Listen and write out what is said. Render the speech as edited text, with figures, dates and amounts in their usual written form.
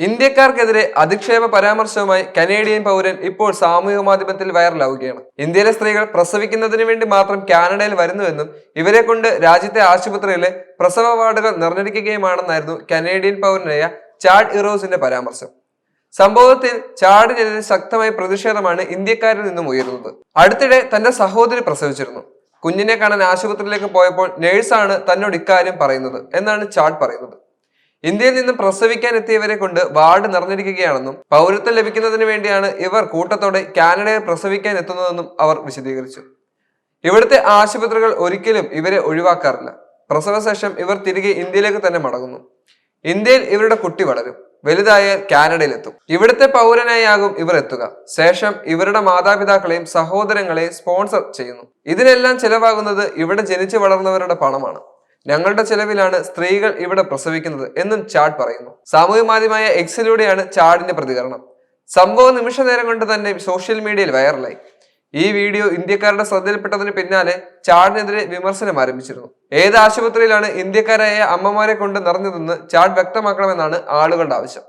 ഇന്ത്യക്കാർക്കെതിരെ അധിക്ഷേപ പരാമർശവുമായി Canadian പൗരൻ ഇപ്പോൾ സാമൂഹിക മാധ്യമത്തിൽ വൈറലാവുകയാണ്. ഇന്ത്യയിലെ സ്ത്രീകൾ പ്രസവിക്കുന്നതിന് വേണ്ടി മാത്രം കാനഡയിൽ വരുന്നുവെന്നും ഇവരെ കൊണ്ട് രാജ്യത്തെ ആശുപത്രിയിലെ പ്രസവ വാർഡുകൾ നിർണ്ണയിക്കുകയുമാണെന്നായിരുന്നു കനേഡിയൻ പൗരനായ ചാഡ് ഇറോസിന്റെ പരാമർശം. സംഭവത്തിൽ ചാഡിനെതിരെ ശക്തമായ പ്രതിഷേധമാണ് ഇന്ത്യക്കാരിൽ നിന്നും ഉയരുന്നത്. അടുത്തിടെ തന്റെ സഹോദരി പ്രസവിച്ചിരുന്നു. കുഞ്ഞിനെ കാണാൻ ആശുപത്രിയിലേക്ക് പോയപ്പോൾ നേഴ്സാണ് തന്നോട് ഇക്കാര്യം പറയുന്നത് എന്നാണ് ചാഡ് പറയുന്നത്. ഇന്ത്യയിൽ നിന്നും പ്രസവിക്കാൻ എത്തിയവരെ കൊണ്ട് വാർഡ് നിറഞ്ഞിരിക്കുകയാണെന്നും പൗരത്വം ലഭിക്കുന്നതിന് വേണ്ടിയാണ് ഇവർ കൂട്ടത്തോടെ കാനഡയിൽ പ്രസവിക്കാൻ എത്തുന്നതെന്നും അവർ വിശദീകരിച്ചു. ഇവിടുത്തെ ആശുപത്രികൾ ഒരിക്കലും ഇവരെ ഒഴിവാക്കാറില്ല. പ്രസവശേഷം ഇവർ തിരികെ ഇന്ത്യയിലേക്ക് തന്നെ മടങ്ങുന്നു. ഇന്ത്യയിൽ ഇവരുടെ കുട്ടി വളരും, വലുതായാൽ കാനഡയിലെത്തും. ഇവിടുത്തെ പൗരനായാകും ഇവർ എത്തുക. ശേഷം ഇവരുടെ മാതാപിതാക്കളെയും സഹോദരങ്ങളെയും സ്പോൺസർ ചെയ്യുന്നു. ഇതിനെല്ലാം ചെലവാകുന്നത് ഇവിടെ ജനിച്ചു വളർന്നവരുടെ പണമാണ്. ഞങ്ങളുടെ ചെലവിലാണ് സ്ത്രീകൾ ഇവിടെ പ്രസവിക്കുന്നത് എന്നും ചാഡ് പറയുന്നു. സാമൂഹ്യ മാധ്യമമായ എക്സിലൂടെയാണ് ചാഡിന്റെ പ്രതികരണം. സംഭവം നിമിഷ നേരം കൊണ്ട് തന്നെ സോഷ്യൽ മീഡിയയിൽ വൈറലായി. ഈ വീഡിയോ ഇന്ത്യക്കാരുടെ ശ്രദ്ധയിൽപ്പെട്ടതിന് പിന്നാലെ ചാഡിനെതിരെ വിമർശനം ആരംഭിച്ചിരുന്നു. ഏത് ആശുപത്രിയിലാണ് ഇന്ത്യക്കാരായ അമ്മമാരെ കൊണ്ട് നിറഞ്ഞതെന്ന് ചാഡ് വ്യക്തമാക്കണമെന്നാണ് ആളുകളുടെ ആവശ്യം.